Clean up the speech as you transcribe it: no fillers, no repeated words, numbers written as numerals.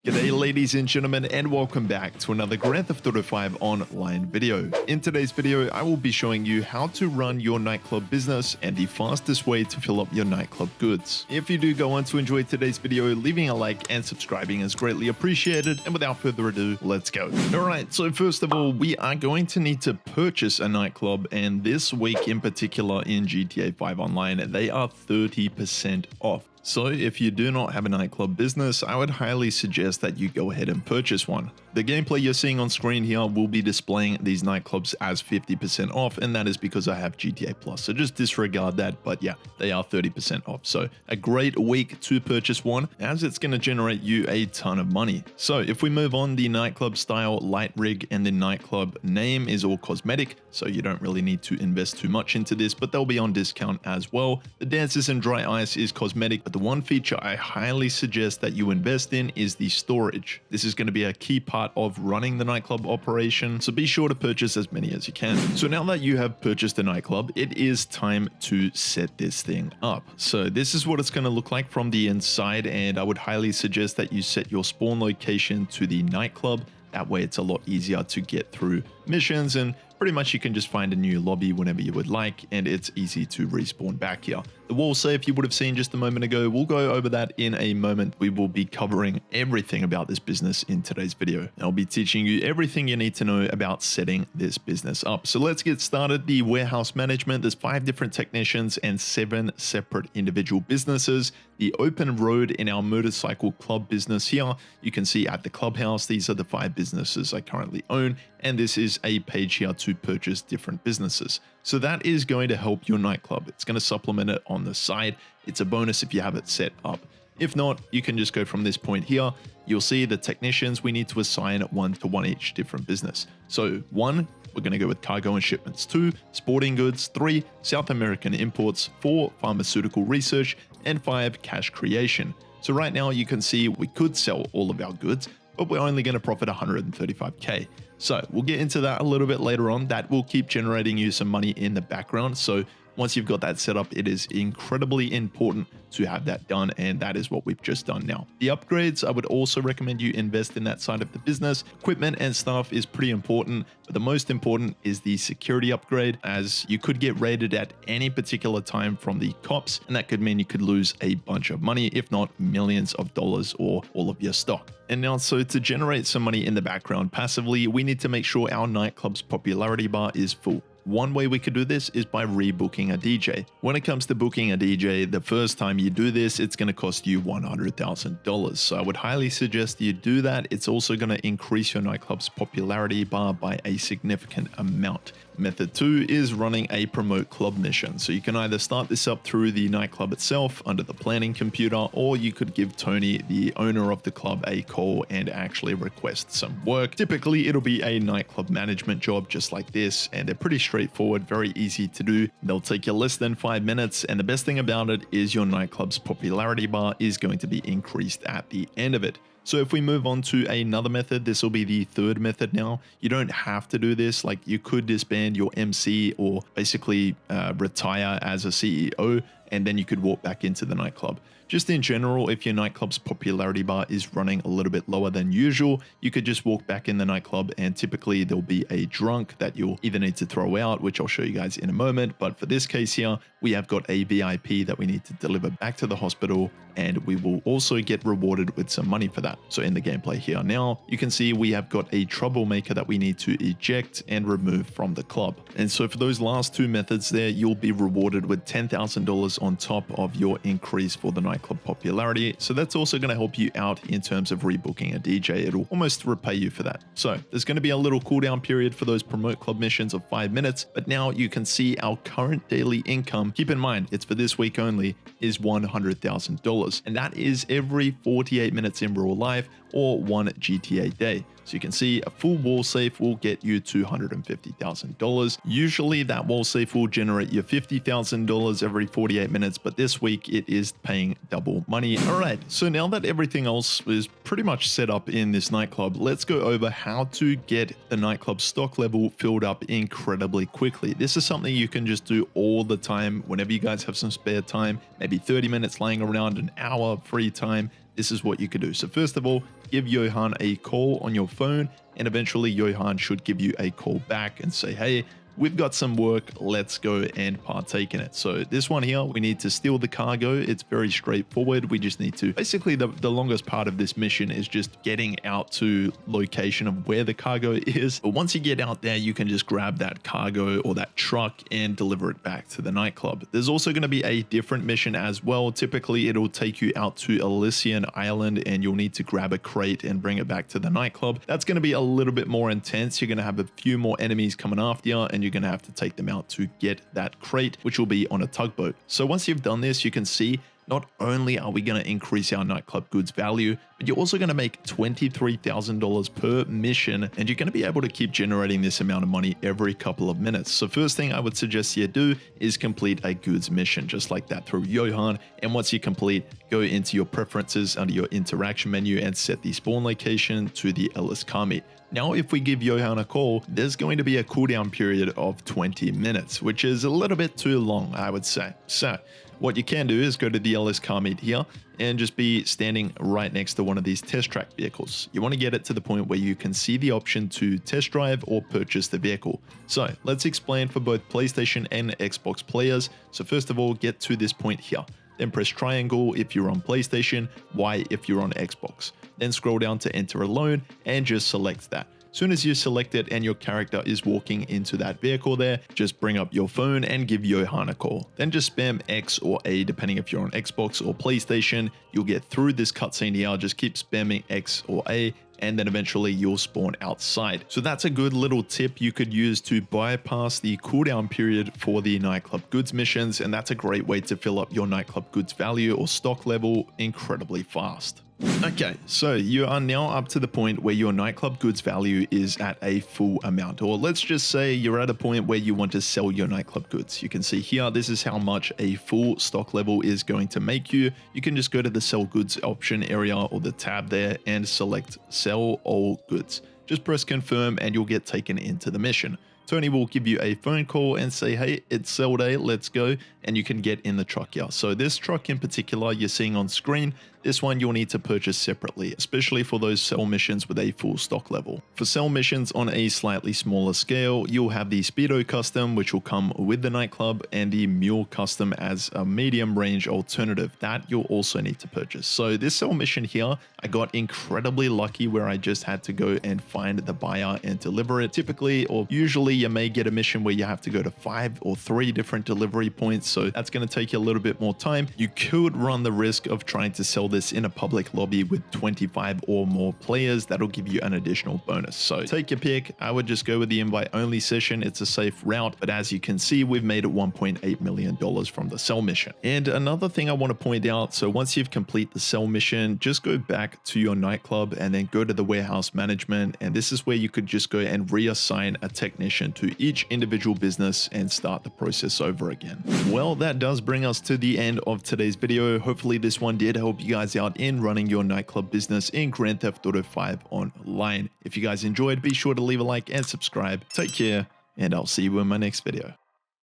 G'day ladies and gentlemen, and welcome back to another Grand Theft Auto 5 online video. In today's video, I will be showing you how to run your nightclub business and the fastest way to fill up your nightclub goods. If you do go on to enjoy today's video, leaving a like and subscribing is greatly appreciated, and without further ado, let's go. Alright, so first of all, we are going to need to purchase a nightclub, and this week in particular in GTA 5 Online, they are 30% off. So if you do not have a nightclub business, I would highly suggest that you go ahead and purchase one. The gameplay you're seeing on screen here will be displaying these nightclubs as 50% off, and that is because I have GTA Plus, so just disregard that, but yeah, they are 30% off. So a great week to purchase one, as it's going to generate you a ton of money. So if we move on, the nightclub style, light rig, and the nightclub name is all cosmetic, so you don't really need to invest too much into this, but they'll be on discount as well. The dances and dry ice is cosmetic, but the one feature I highly suggest that you invest in is the storage. This is going to be a key part of running the nightclub operation, so be sure to purchase as many as you can. So now that you have purchased a nightclub, it is time to set this thing up. So this is what it's going to look like from the inside, and I would highly suggest that you set your spawn location to the nightclub. That way it's a lot easier to get through missions, and pretty much you can just find a new lobby whenever you would like, and it's easy to respawn back here. The wall safe you would have seen just a moment ago, we'll go over that in a moment. We will be covering everything about this business in today's video. I'll be teaching you everything you need to know about setting this business up. So let's get started. The warehouse management, there's 5 different technicians and 7 separate individual businesses. The open road in our motorcycle club business here, you can see at the clubhouse, these are the 5 businesses I currently own, and this is a page here to purchase different businesses. So that is going to help your nightclub. It's going to supplement it on the side. It's a bonus if you have it set up. If not, you can just go from this point here. You'll see the technicians, we need to assign 1 to 1 each different business. So 1, we're going to go with cargo and shipments. 2, sporting goods. 3, South American imports. 4, pharmaceutical research. And 5, cash creation. So right now you can see we could sell all of our goods, but we're only going to profit 135k. So we'll get into that a little bit later on. That will keep generating you some money in the background. So once you've got that set up, it is incredibly important to have that done, and that is what we've just done now. The upgrades, I would also recommend you invest in that side of the business. Equipment and stuff is pretty important, but the most important is the security upgrade, as you could get raided at any particular time from the cops, and that could mean you could lose a bunch of money, if not millions of dollars or all of your stock. And now, so to generate some money in the background passively, we need to make sure our nightclub's popularity bar is full. One way we could do this is by rebooking a DJ. When it comes to booking a DJ, the first time you do this, it's going to cost you $100,000. So I would highly suggest you do that. It's also going to increase your nightclub's popularity bar by a significant amount. Method 2 is running a promote club mission. So you can either start this up through the nightclub itself under the planning computer, or you could give Tony, the owner of the club, a call and actually request some work. Typically, it'll be a nightclub management job just like this, and they're pretty straightforward, very easy to do. They'll take you less than 5 minutes, and the best thing about it is your nightclub's popularity bar is going to be increased at the end of it. So if we move on to another method, this will be the 3rd method now. You don't have to do this. Like, you could disband your MC or basically retire as a CEO, and then you could walk back into the nightclub. Just in general, if your nightclub's popularity bar is running a little bit lower than usual, you could just walk back in the nightclub, and typically there'll be a drunk that you'll either need to throw out, which I'll show you guys in a moment. But for this case here, we have got a VIP that we need to deliver back to the hospital, and we will also get rewarded with some money for that. So in the gameplay here now, you can see we have got a troublemaker that we need to eject and remove from the club. And so for those last 2 methods there, you'll be rewarded with $10,000 on top of your increase for the nightclub popularity. So that's also going to help you out in terms of rebooking a DJ. It'll almost repay you for that. So there's going to be a little cooldown period for those promote club missions of 5 minutes, but now you can see our current daily income. Keep in mind, it's for this week only, is $100,000. And that is every 48 minutes in real life, or 1 GTA day. So you can see a full wall safe will get you $250,000. Usually that wall safe will generate you $50,000 every 48 minutes, but this week it is paying double money. All right, so now that everything else is pretty much set up in this nightclub, let's go over how to get the nightclub stock level filled up incredibly quickly. This is something you can just do all the time whenever you guys have some spare time, maybe 30 minutes laying around, an hour free time. This is what you could do. So first of all, give Johan a call on your phone, and eventually Johan should give you a call back and say, hey, we've got some work, let's go and partake in it. So this one here, we need to steal the cargo. It's very straightforward. We just need to, basically the longest part of this mission is just getting out to location of where the cargo is. But once you get out there, you can just grab that cargo or that truck and deliver it back to the nightclub. There's also going to be a different mission as well. Typically, it'll take you out to Elysian Island and you'll need to grab a crate and bring it back to the nightclub. That's going to be a little bit more intense. You're going to have a few more enemies coming after you, and you're going to have to take them out to get that crate, which will be on a tugboat. So once you've done this, you can see not only are we going to increase our nightclub goods value, but you're also going to make $23,000 per mission, and you're going to be able to keep generating this amount of money every couple of minutes. So first thing I would suggest you do is complete a goods mission, just like that through Johan. And once you complete, go into your preferences under your interaction menu and set the spawn location to the Ellis car meet. Now, if we give Johan a call, there's going to be a cooldown period of 20 minutes, which is a little bit too long, I would say. So what you can do is go to the Ellis car meet here and just be standing right next to one of these test track vehicles. You want to get it to the point where you can see the option to test drive or purchase the vehicle. So let's explain for both PlayStation and Xbox players. So first of all, get to this point here. Then press triangle if you're on PlayStation, Y if you're on Xbox. Then scroll down to enter a loan and just select that. As soon as you select it and your character is walking into that vehicle there, just bring up your phone and give Johan a call. Then just spam X or A depending if you're on Xbox or PlayStation. You'll get through this cutscene here. Just keep spamming X or A, and then eventually you'll spawn outside. So that's a good little tip you could use to bypass the cooldown period for the nightclub goods missions, and that's a great way to fill up your nightclub goods value or stock level incredibly fast. Okay, so you are now up to the point where your nightclub goods value is at a full amount, or let's just say you're at a point where you want to sell your nightclub goods. You can see here, this is how much a full stock level is going to make you. You can just go to the sell goods option area or the tab there and select sell all goods. Just press confirm and you'll get taken into the mission. Tony will give you a phone call and say, hey, it's sell day, let's go, and you can get in the truck here. So this truck in particular you're seeing on screen, this one you'll need to purchase separately, especially for those sell missions with a full stock level. For sell missions on a slightly smaller scale, you'll have the Speedo custom, which will come with the nightclub, and the Mule custom as a medium range alternative that you'll also need to purchase. So this sell mission here, I got incredibly lucky where I just had to go and find the buyer and deliver it. Typically, or usually, you may get a mission where you have to go to 5 or 3 different delivery points, so that's going to take you a little bit more time. You could run the risk of trying to sell this in a public lobby with 25 or more players. That'll give you an additional bonus. So take your pick. I would just go with the invite only session. It's a safe route, but as you can see, we've made it $1.8 million from the sell mission. And another thing I want to point out, so once you've complete the sell mission, just go back to your nightclub and then go to the warehouse management, and this is where you could just go and reassign a technician to each individual business and start the process over again. Well, that does bring us to the end of today's video. Hopefully this one did help you guys out in running your nightclub business in Grand Theft Auto 5 online. If you guys enjoyed, be sure to leave a like and subscribe. Take care, and I'll see you in my next video.